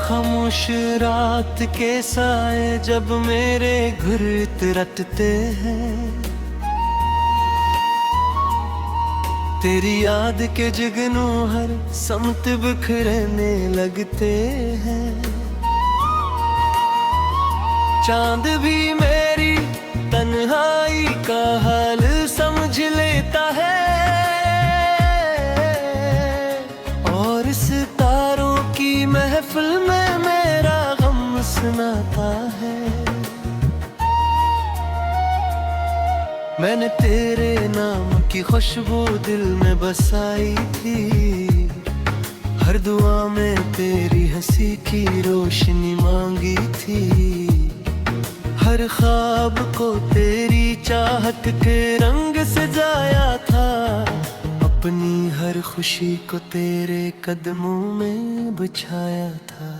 खामोश रात के साए जब मेरे घुरत रटते हैं, तेरी याद के जुगनू हर समत बिखरने लगते हैं। चांद भी मेरी तन्हाई का हाल समझ लेता है, और सितारों की महफिल में मेरा गम सुनाता है। मैंने तेरे नाम की खुशबू दिल में बसाई थी, हर दुआ में तेरी हंसी की रोशनी मांगी थी। हर ख्वाब को तेरी चाहत के रंग सजाया था, अपनी हर खुशी को तेरे कदमों में बिछाया था।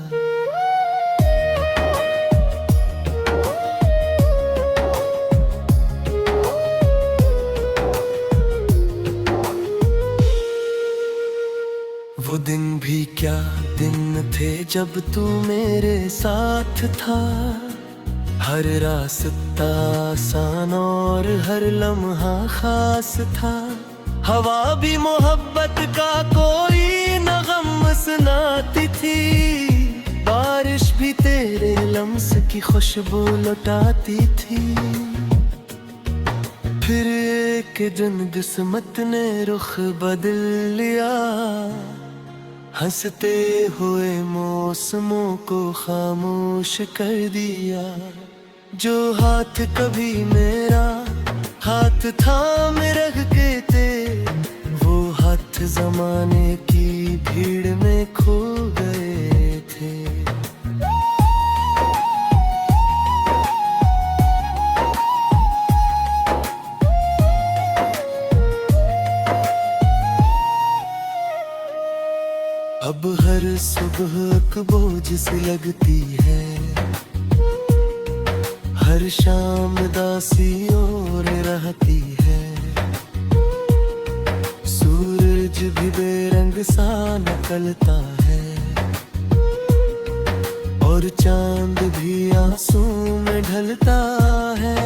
वो दिन भी क्या दिन थे जब तू मेरे साथ था, हर रास्ता आसान और हर लम्हा खास था। हवा भी मोहब्बत का कोई नगम सुनाती थी, बारिश भी तेरे लम्स की खुशबू लुटाती थी। फिर एक दिन किस्मत ने रुख बदल लिया, हंसते हुए मौसमों को खामोश कर दिया। जो हाथ कभी मेरा हाथ थाम रखते थे, वो हाथ जमाने की भीड़ में खो गए थे। अब हर सुबह एक बोझ सी लगती है, हर शाम दासी और रहती है। सूरज भी बेरंग सा निकलता है, और चांद भी आंसू में ढलता है।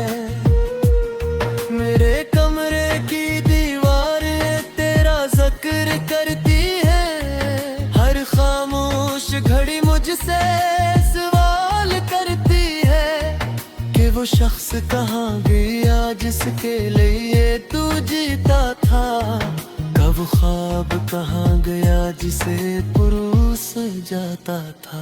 मेरे कमरे की दीवारें तेरा जिक्र करती है, हर खामोश घड़ी मुझसे सवाल करती है कि वो शख्स कहाँ गया जिसके लिए तू जीता था। कब ख्वाब कहाँ गया जिसे पुरूस जाता था।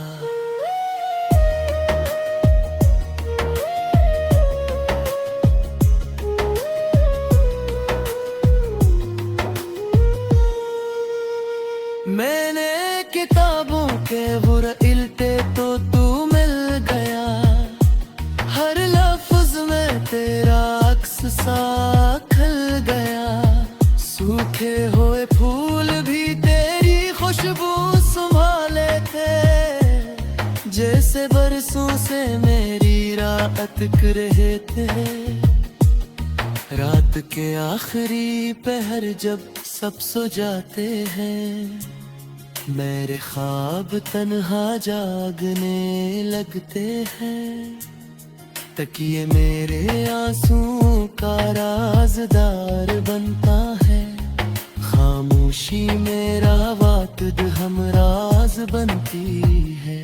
मैंने किताबों के वो इल्टे तो तू मिल गया, हर लफ्ज में तेरा अक्स सा खिल गया। सूखे हुए फूल भी तेरी खुशबू संभाले थे, जैसे बरसों से मेरी रात तक रहे थे। रात के आखिरी पहर जब सब सो जाते हैं, मेरे ख्वाब तन्हा जागने लगते हैं। तकिए मेरे आंसुओं का राज़दार बनता है, खामोशी मेरा वाक़िद हमराज बनती है।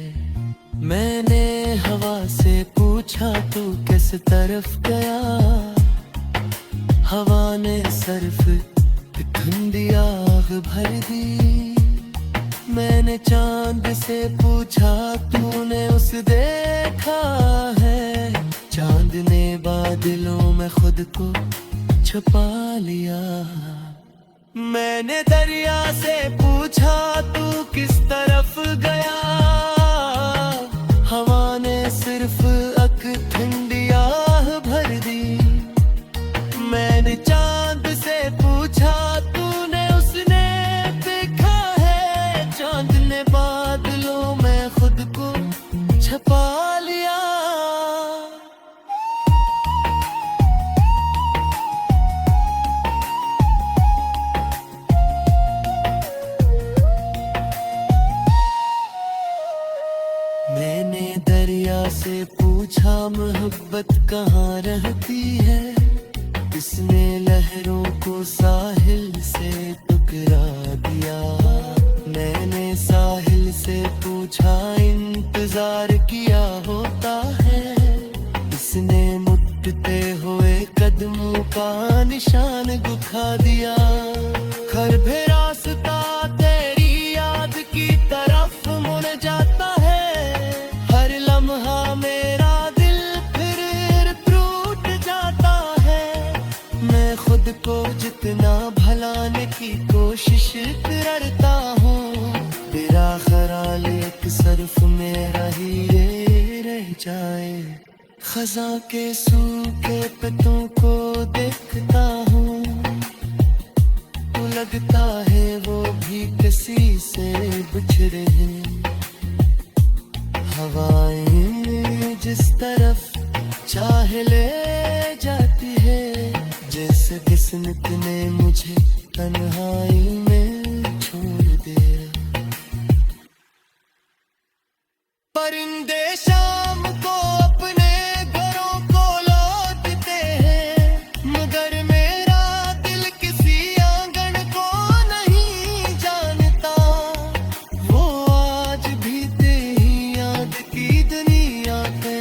मैंने हवा से पूछा तू किस तरफ गया, हवा ने सिर्फ ठंडी आग भर दी। मैंने चांद से पूछा तूने उस देखा है, चांद ने बादलों में खुद को छुपा लिया। मैंने दरिया से पूछा तू किस तरफ गया, हवा ने सिर्फ एक ठंडी आह भर दी। मैंने चांद से पूछा तूने उसने देखा है, चांद ने बादलों में खुद को छुपा लिया। से पूछा मोहब्बत कहाँ रहती है, किसने लहरों को साहिल से टकरा दिया। मैंने साहिल से पूछा इंतजार किया होता है, इसने मुट्ठते हुए कदमों का निशान दिखा दिया। हर भी रास्ता तेरी याद की तरफ मुड़ जाता है, हर लम्हा मेरा दिल फिर टूट जाता है। मैं खुद को जितना भुलाने की कोशिश करता हूँ, तेरा ख्याल एक सरफ मेरा ही रह जाए। खज़ां के सूखे पत्तों को देखता हूँ, तो लगता है वो भी किसी से बिछड़े हैं। हवाएं जिस तरफ चाहे ले जाती है, जैसे किस्मत ने मुझे तन्हाई में छोड़ दिया। परिंदे शाम को अपने घरों को लौटते हैं, मगर मेरा दिल किसी आंगन को नहीं जानता। वो आज भी तेरी याद की दुनिया पे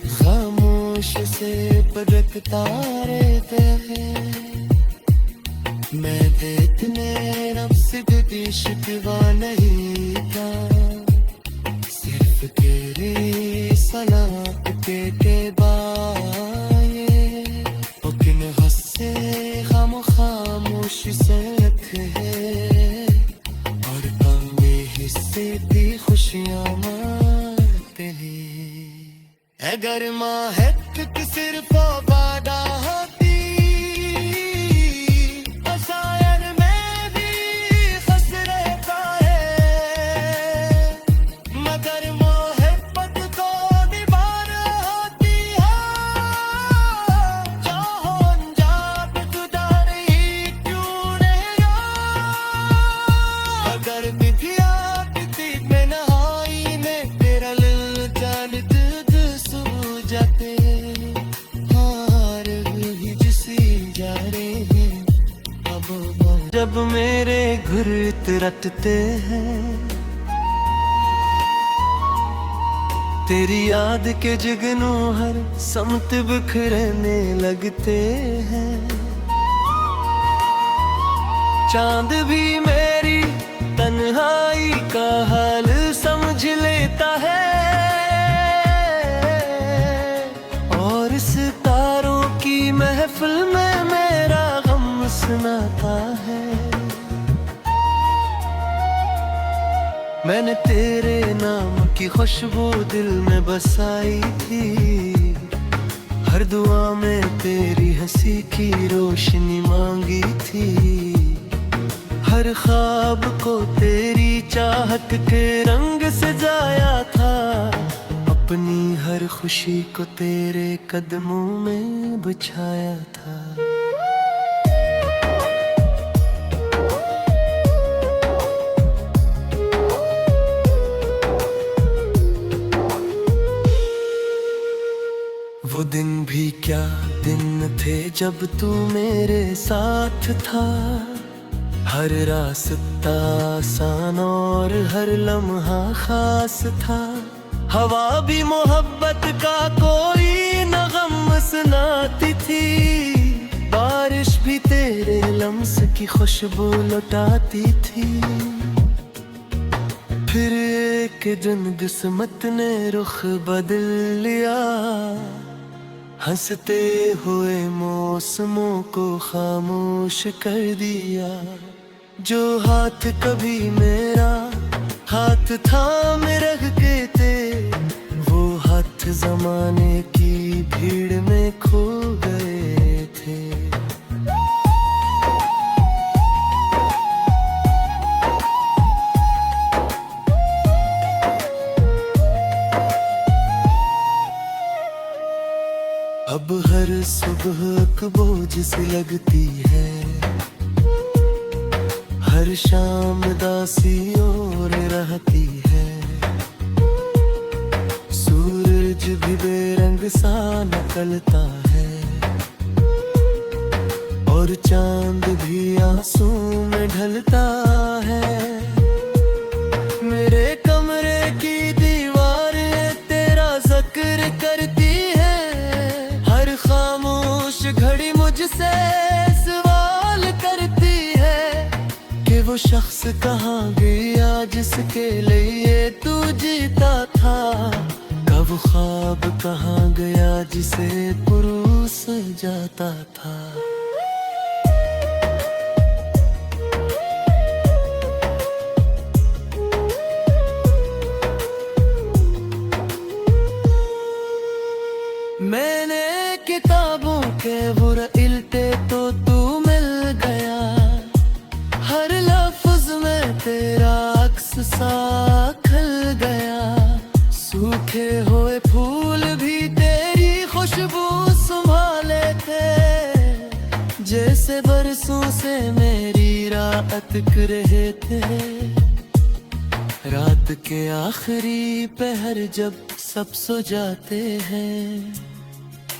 खामोश से पलकता रहते हैं। मैं इतने रब से भी शिकवा नहीं था, सिर्फ तेरे सलाम के बाये। किन हस्से खामोश से रखे है, और कमे हिस्से की खुशियाँ मारते हैं। अगर महक सिर्फ वादा होती, तो शायद मैं भी खुश रहता है। मगर मोहब्बत तो दीवार होती है, चाहो अनजान खुदा नहीं क्यों रहेगा। अगर बिधिया किसी में नहाई में तेरा लिल जान दूध सो जाते। हार ही जिसी जा रहे हैं अब, जब मेरे घुरत रटते हैं, तेरी याद के जुगनू हर समत बिखरने लगते हैं। चांद भी मेरी तन्हाई का हाल समझ लेता है, और इस तारों की महफिल में मेरा गम सुनाता है। मैंने तेरे नाम की खुशबू दिल में बसाई थी, हर दुआ में तेरी हंसी की रोशनी मांगी थी। हर ख्वाब को तेरी चाहत के रंग सजाया था, अपनी हर खुशी को तेरे कदमों में बिछाया था। वो दिन भी क्या दिन थे जब तू मेरे साथ था, हर रास्ता आसान और हर लम्हा खास था। हवा भी मोहब्बत का कोई नगम सुनाती थी, बारिश भी तेरे लम्स की खुशबू लुटाती थी। फिर एक दिन किस्मत ने रुख बदल लिया, हंसते हुए मौसमों को खामोश कर दिया। जो हाथ कभी मेरा हाथ थाम रखते थे, वो हाथ जमाने की भीड़ में खो गए थे। अब हर सुबह एक बोझ सी लगती है, हर शाम दासी और रहती है। भी बेरंग सा निकलता है और चांद भी आंसू में ढलता है। मेरे कमरे की दीवारें तेरा जिक्र करती है, हर खामोश घड़ी मुझसे सवाल करती है कि वो शख्स कहाँ गया जिसके लिए तू जीता था, कब ख्वाब कहाँ गया जिसे पुरूस जाता था। मैंने किताबों के वो इल्ते तो तू मिल गया, हर लफ्ज में तेरा अक्स सा खिल गया। सूखे हुए फूल भी तेरी खुशबू संभाले थे, जैसे बरसों से मेरी राह अटक रहे थे। रात के आखिरी पहर जब सब सो जाते हैं,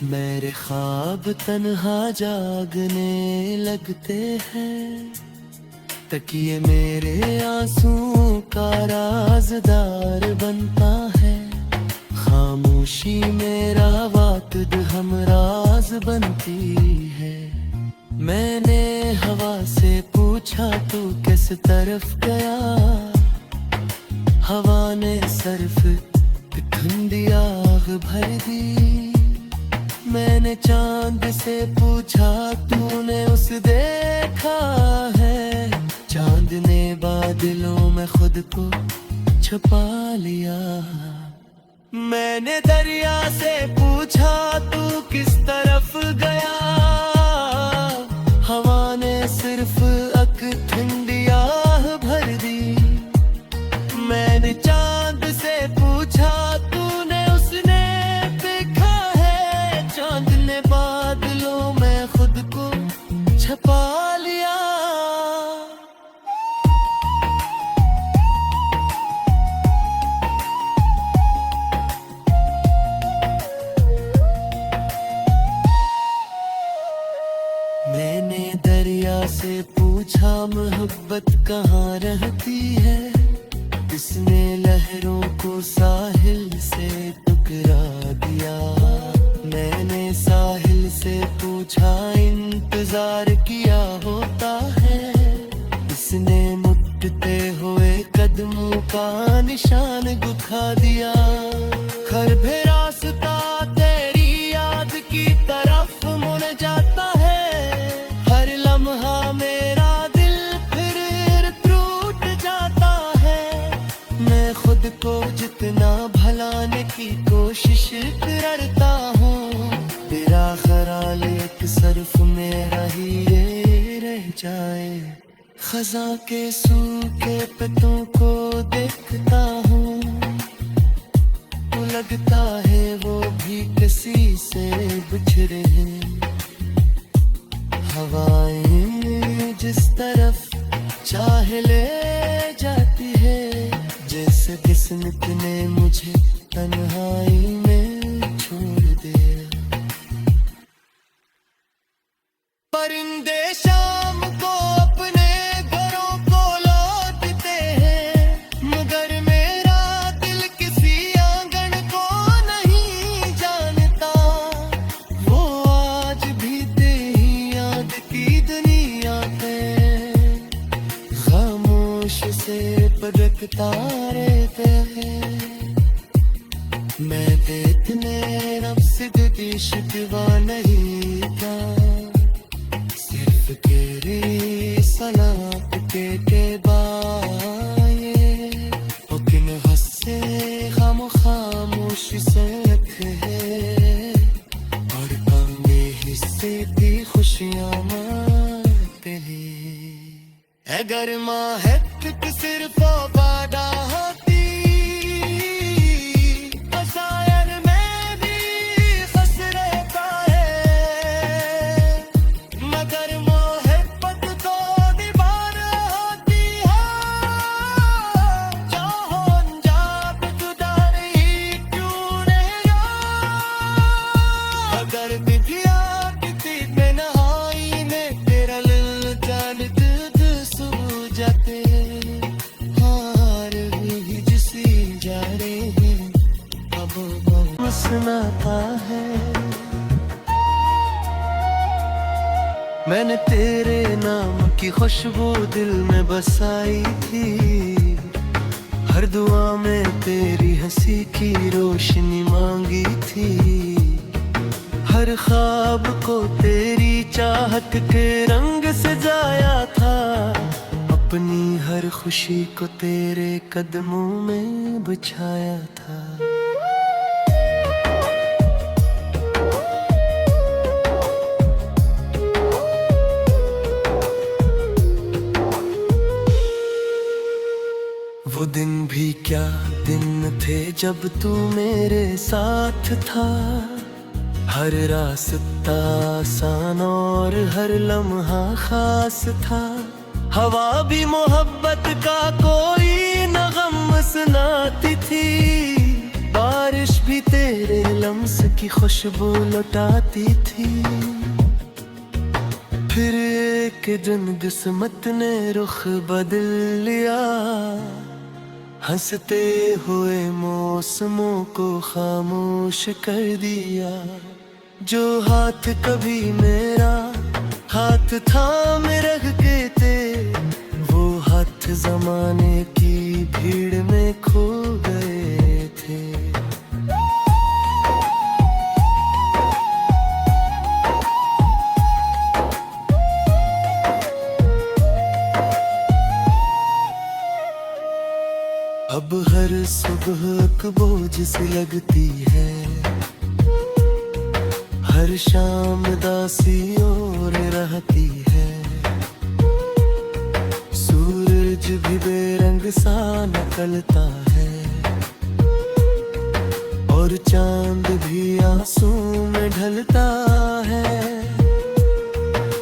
मेरे ख्वाब तन्हा जागने लगते हैं। तकिए मेरे आंसुओं का राज़दार बनता है, खामोशी मेरा वाक़िद हमराज बनती है। मैंने हवा से पूछा तू किस तरफ गया, हवा ने सिर्फ ठंडी आग भर दी। मैंने चांद से पूछा तूने उस देखा है, चांद ने बादलों में खुद को छुपा लिया। मैंने दरिया से पूछा तू किस तरफ गया, हवा ने सिर्फ अक ठंडी आह भर दी। मैंने चांद से पूछा तूने उसने देखा है, चांद ने बादलों में खुद को छुपा लिया। मैंने दरिया से पूछा मोहब्बत कहाँ रहती है, किसने लहरों को साहिल से टकरा दिया। मैंने साहिल से पूछा इंतजार किया होता है, इसने मुड़ते हुए कदमों का निशान दिखा दिया। हर भी रास्ता तेरी याद की तरफ मुड़ जाता है, हर लम्हा मेरा दिल फिर टूट जाता है। मैं खुद को जितना भलाने की कोशिश करता हूँ, तेरा ख्याल एक सरफ मेरा ही ये रह जाए। खज़ा के सूखे पत्तों को देखता हूँ, तो लगता है वो भी किसी से बिछड़े हैं। हवाएं जिस तरफ चाहे ले जाती है, जैसे किस्मत ने मुझे तन्हाई में छोड़ दिया। परिंदे शाम को अपने घरों को लौटते हैं, मगर मेरा दिल किसी आंगन को नहीं जानता। वो आज भी तेरी याद की दुनिया पे खामोश से पलकता रहता है। मैं इतने नफ्स की शिकवा नहीं था, सिर्फ तेरे सलात के बाए। लेकिन हंसे खामोश से है, और कमे हिस्से की खुशियाँ मानते हैं। अगर माँ है तो सिर्फ वादा होती, शायर में भी फंस रहता है। मगर मोहब्बत तो दीवार होती है, खुशबू दिल में बसाई थी, हर दुआ में तेरी हंसी की रोशनी मांगी थी। हर ख्वाब को तेरी चाहत के रंग सजाया था, अपनी हर खुशी को तेरे कदमों में बिछाया था। वो दिन भी क्या दिन थे जब तू मेरे साथ था, हर रास्ता आसान और हर लम्हा खास था। हवा भी मोहब्बत का कोई नगम सुनाती थी, बारिश भी तेरे लम्स की खुशबू लुटाती थी। फिर एक दिन किस्मत ने रुख बदल लिया, हंसते हुए मौसमों को खामोश कर दिया। जो हाथ कभी मेरा हाथ थाम रखते थे, वो हाथ जमाने की भीड़ में खो गए थे। अब हर सुबह एक बोझ सी लगती है, हर शाम दासी और रहती है। सूरज भी बेरंग सा निकलता है, और चांद भी आंसू में ढलता है।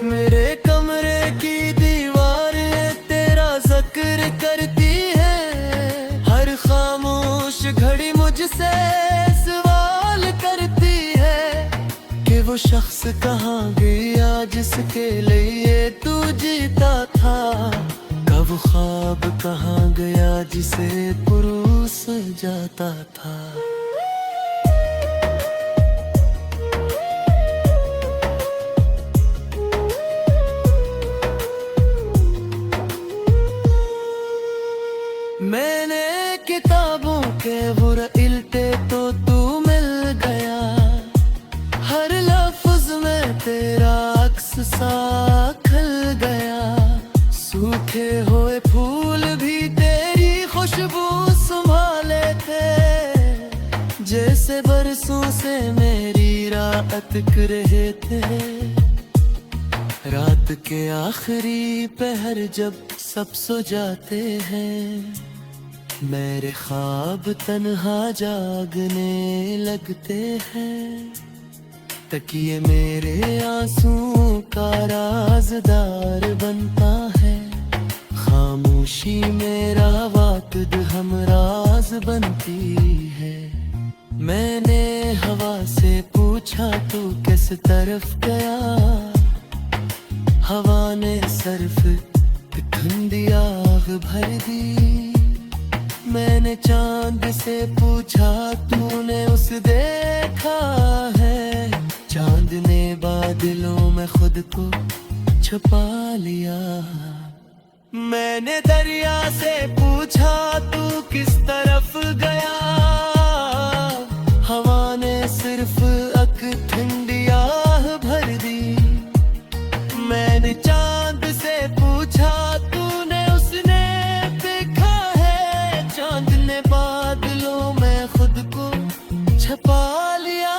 मेरे कमरे की दीवारें तेरा जिक्र करती है, हर खामोश घड़ी मुझसे सवाल करती है कि वो शख्स कहाँ गया जिसके लिए तू जीता था। कब ख्वाब कहाँ गया जिसे पुरूस जाता था। मैंने किताबों के बुरइल्ते तो तू मिल गया, हर लफ्ज में तेरा अक्स सा खिल गया। सूखे हुए फूल भी तेरी खुशबू संभाले थे, जैसे बरसों से मेरी रात कर रहे थे। रात के आखिरी पहर जब सब सो जाते हैं, मेरे ख्वाब तन्हा जागने लगते हैं। तकिए मेरे आंसुओं का राज़दार बनता है, खामोशी मेरा वाक़िद हमराज बनती है। मैंने हवा से पूछा तू किस तरफ गया, हवा ने सर्फ ठंडी आग भर दी। मैंने चांद से पूछा तूने उस देखा है, चांद ने बादलों में खुद को छुपा लिया। मैंने दरिया से पूछा तू किस तरफ गया, हवा ने सिर्फ अक ठंडी आह भर दी। मैंने चांद से पूछा तूने उसने देखा है, चांद ने बादलों में खुद को छुपा लिया।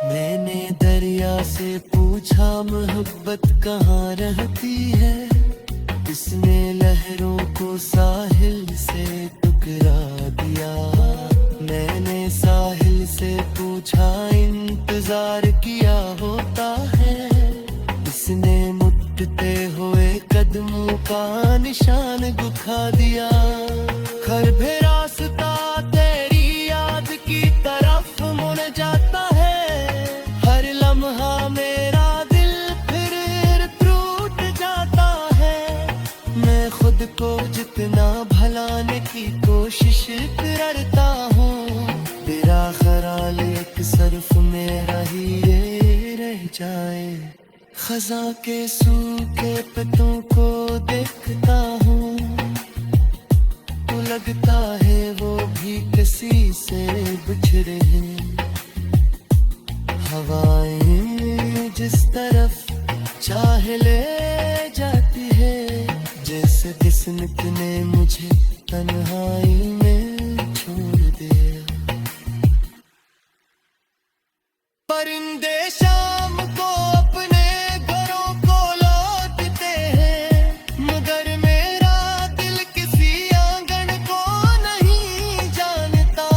मैंने दरिया से पूछा मोहब्बत कहाँ रहती है, इसने लहरों को साहिल से टुकरा दिया। मैंने साहिल से पूछा इंतजार किया होता है, इसने मुट्ठते हुए कदमों का निशान दिखा दिया। हर भी रास्ता तेरी याद की तरफ मुड़ जाता है, हर लम्हा मेरा दिल फिर टूट जाता है। मैं खुद को जितना सिर्फ मेरा ही ये रह जाए। खज़ां के सूखे पत्तों को देखता हूँ तो लगता है वो भी किसी से बिछड़े हैं। हवाएं जिस तरफ चाहे ले जाती है, जैसे किस्मत ने मुझे तन्हाई में छोड़ दिया। परिंदे शाम को अपने घरों को लौटते हैं, मगर मेरा दिल किसी आंगन को नहीं जानता।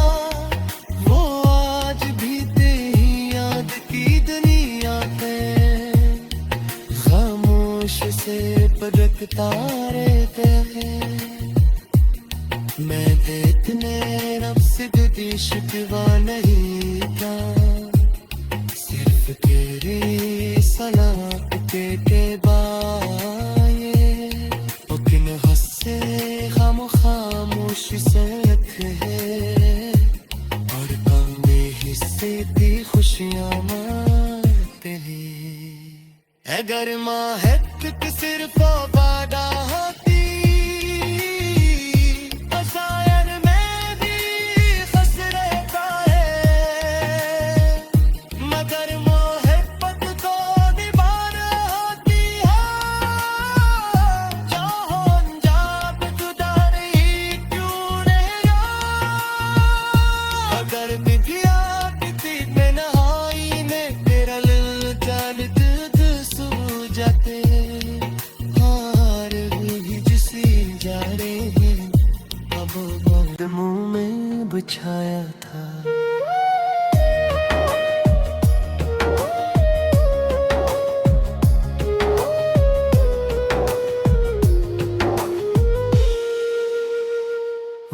वो आज भी तेरी याद की दुनिया है, खामोश से पलकता रहता है। मैं इतने रब से भी शिकवा नहीं था, सिर्फ तेरे सलाम के बाये। लेकिन हंसे खामोश से है, और कम हिस्से की खुशियाँ मानते हैं। अगर माँ है तो सिर्फ वादा होती, शायद मैं भी खुश रहता है। मगर मोहब्बत तो दीवार होती है, चाहो अनजान जुदा नहीं क्यों रहेगा। अगर बिटिया किसी में नहाई में तेरा लिल जान दूध सू जाते, हार हुई जिसी जा रहे हैं, अब बहुत मुंह में बिछाया था।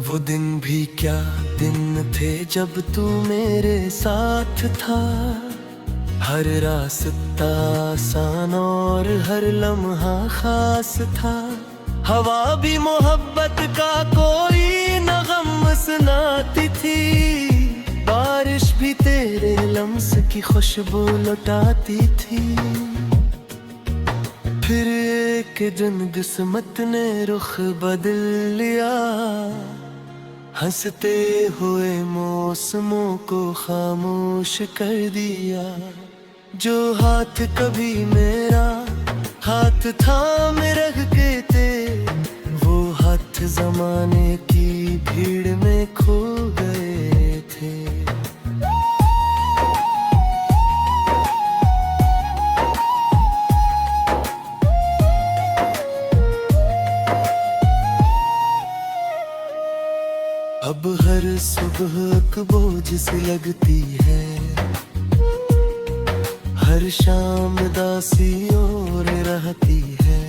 वो दिन भी क्या दिन थे जब तू मेरे साथ था। हर रास्ता आसान और हर लम्हा खास था। हवा भी मोहब्बत का कोई नगम सुनाती थी, बारिश भी तेरे लम्स की खुशबू लुटाती थी। फिर एक दिन किस्मत ने रुख बदल लिया, हंसते हुए मौसमों को खामोश कर दिया। जो हाथ कभी मेरा हाथ थाम रख के थे, वो हाथ जमाने की भीड़ में खो गए थे। अब हर सुबह एक बोझ सी लगती है, हर शाम दासी और रहती है।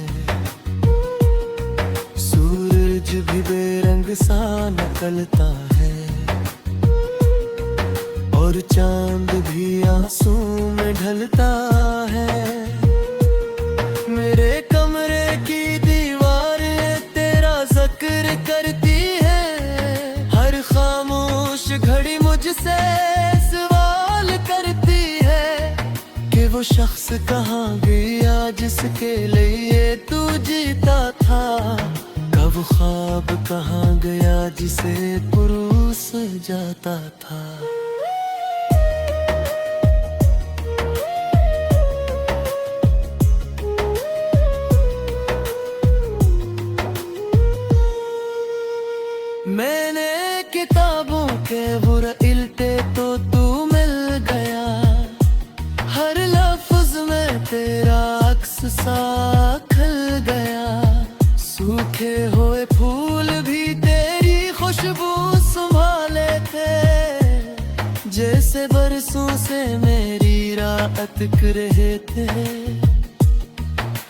सूरज भी बेरंग सा निकलता है, और चांद भी आंसू में ढलता है। मेरे कमरे की दीवारें तेरा जिक्र करती है, हर खामोश घड़ी मुझसे सवाल करती है कि वो शख्स कहाँ गया जिसके लिए तू जीता था। कब ख्वाब कहाँ गया जिसे पुरूस जाता था। मैंने किताबों के बुरइल्ते तो तू मिल गया, हर लफ्ज में तेरा अक्स सा खिल गया। सूखे हुए फूल भी तेरी खुशबू संभाले थे, जैसे बरसों से मेरी रात कर रहे थे।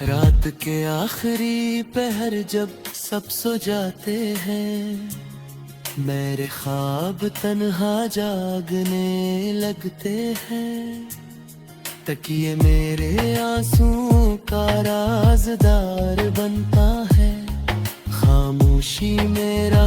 रात के आखिरी पहर जब सब सो जाते हैं, मेरे ख्वाब तन्हा जागने लगते हैं। तकिए मेरे आंसुओं का राज़दार बनता है, खामोशी मेरा